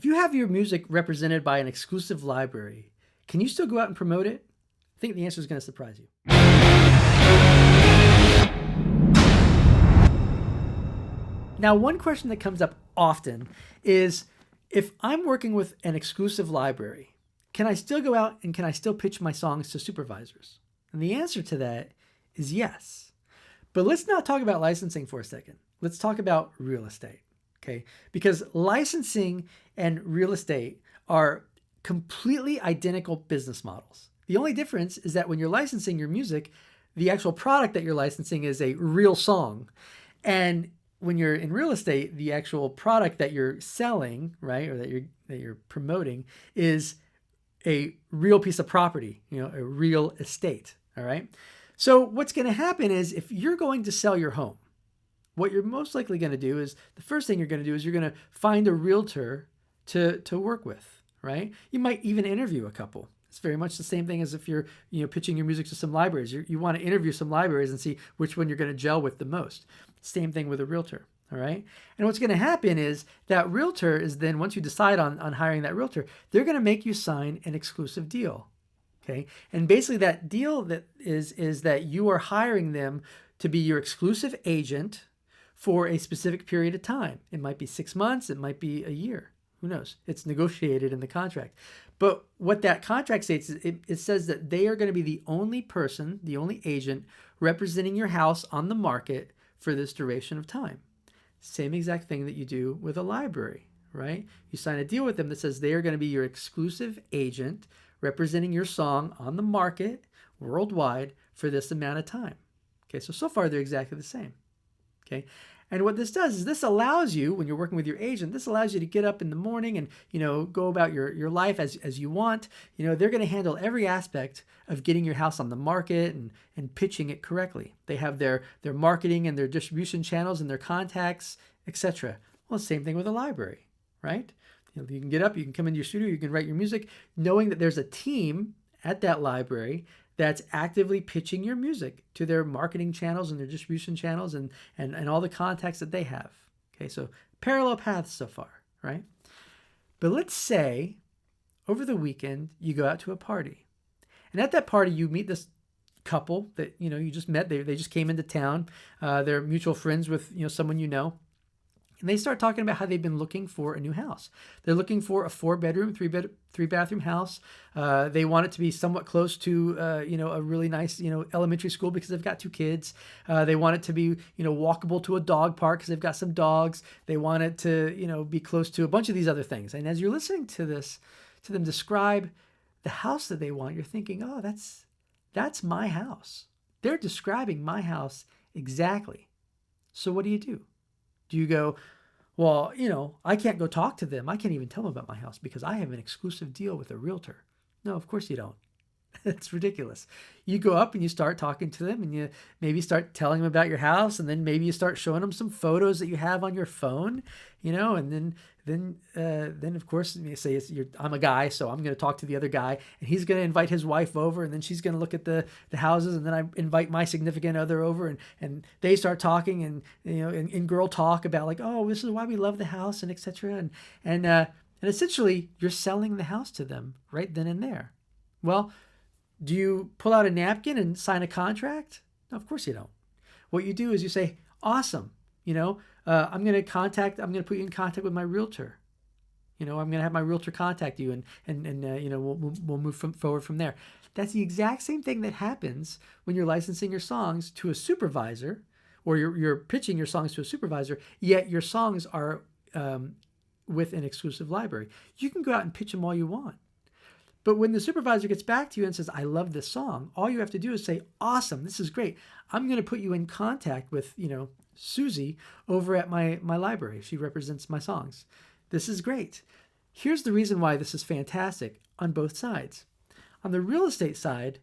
If you have your music represented by an exclusive library, can you still go out and promote it? I think the answer is going to surprise you. Now, one question that comes up often is, if I'm working with an exclusive library, can I still go out and can I still pitch my songs to supervisors? And the answer to that is yes. But let's not talk about licensing for a second. Let's talk about real estate, okay? Because licensing and real estate are completely identical business models. The only difference is that when you're licensing your music, the actual product that you're licensing is a real song. And when you're in real estate, the actual product that you're selling, right, or that you're promoting is a real piece of property, a real estate, all right? So what's going to happen is, if you're going to sell your home, what you're most likely going to do is, the first thing you're going to do is you're going to find a realtor to work with, right? You might even interview a couple. It's very much the same thing as if you're pitching your music to some libraries. You want to interview some libraries and see which one you're going to gel with the most. Same thing with a realtor, all right? And what's going to happen is that realtor is then, once you decide on hiring that realtor, they're going to make you sign an exclusive deal, okay? And basically that deal that is that you are hiring them to be your exclusive agent for a specific period of time. It might be 6 months, it might be a year. Who knows? It's negotiated in the contract. But what that contract states is it says that they are going to be the only person, the only agent representing your house on the market for this duration of time. Same exact thing that you do with a library, right? You sign a deal with them that says they are going to be your exclusive agent representing your song on the market worldwide for this amount of time. Okay, so far they're exactly the same. Okay. And what this does is this allows you, when you're working with your agent, this allows you to get up in the morning and, go about your life as you want. They're going to handle every aspect of getting your house on the market and pitching it correctly. They have their marketing and their distribution channels and their contacts, etc. Well, same thing with a library, right? You can get up, you can come into your studio, you can write your music, knowing that there's a team at that library that's actively pitching your music to their marketing channels and their distribution channels and all the contacts that they have. Okay, so parallel paths so far, right? But let's say over the weekend you go out to a party. And at that party you meet this couple that you just met. They just came into town. They're mutual friends with someone you know. And they start talking about how they've been looking for a new house. They're looking for a 4-bedroom, 3-bathroom house. They want it to be somewhat close to, a really nice, elementary school because they've got 2 kids. They want it to be, walkable to a dog park because they've got some dogs. They want it to, be close to a bunch of these other things. And as you're listening to them describe the house that they want, you're thinking, oh, that's my house. They're describing my house exactly. So what do? Do you go, well, I can't go talk to them. I can't even tell them about my house because I have an exclusive deal with a realtor. No, of course you don't. It's ridiculous. You go up and you start talking to them and you maybe start telling them about your house, and then maybe you start showing them some photos that you have on your phone, and then of course you say I'm a guy, so I'm going to talk to the other guy, and he's going to invite his wife over, and then she's going to look at the houses, and then I invite my significant other over, and they start talking and in girl talk about like, oh, this is why we love the house and etc. And essentially you're selling the house to them right then and there. Well, do you pull out a napkin and sign a contract? No, of course you don't. What you do is you say, awesome, I'm going to put you in contact with my realtor. I'm going to have my realtor contact you and we'll move forward from there. That's the exact same thing that happens when you're licensing your songs to a supervisor, or you're pitching your songs to a supervisor, yet your songs are with an exclusive library. You can go out and pitch them all you want. But when the supervisor gets back to you and says, I love this song, all you have to do is say, awesome, this is great. I'm going to put you in contact with, Susie over at my library. She represents my songs. This is great. Here's the reason why this is fantastic on both sides. On the real estate side,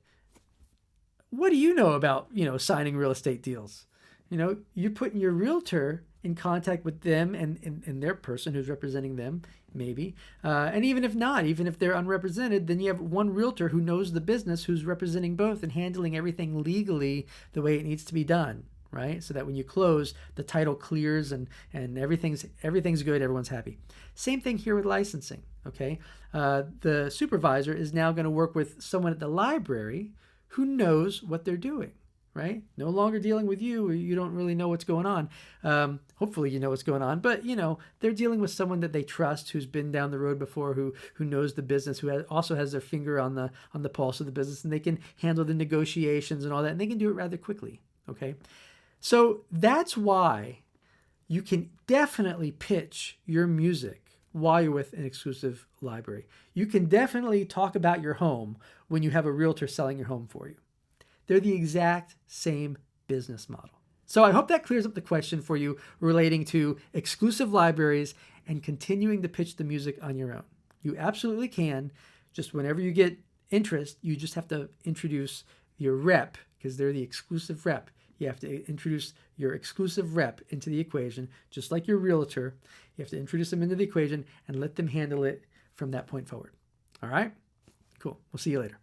what do you know about, signing real estate deals? You're putting your realtor in contact with them and their person who's representing them, maybe. And even if not, even if they're unrepresented, then you have one realtor who knows the business, who's representing both and handling everything legally the way it needs to be done, right? So that when you close, the title clears and everything's good, everyone's happy. Same thing here with licensing, okay? The supervisor is now going to work with someone at the library who knows what they're doing, right? No longer dealing with you. You don't really know what's going on. Hopefully you know what's going on, but they're dealing with someone that they trust, who's been down the road before, who knows the business, who also has their finger on the pulse of the business, and they can handle the negotiations and all that, and they can do it rather quickly, okay? So that's why you can definitely pitch your music while you're with an exclusive library. You can definitely talk about your home when you have a realtor selling your home for you. They're the exact same business model. So I hope that clears up the question for you relating to exclusive libraries and continuing to pitch the music on your own. You absolutely can. Just whenever you get interest, you just have to introduce your rep, because they're the exclusive rep. You have to introduce your exclusive rep into the equation, just like your realtor. You have to introduce them into the equation and let them handle it from that point forward. All right? Cool. We'll see you later.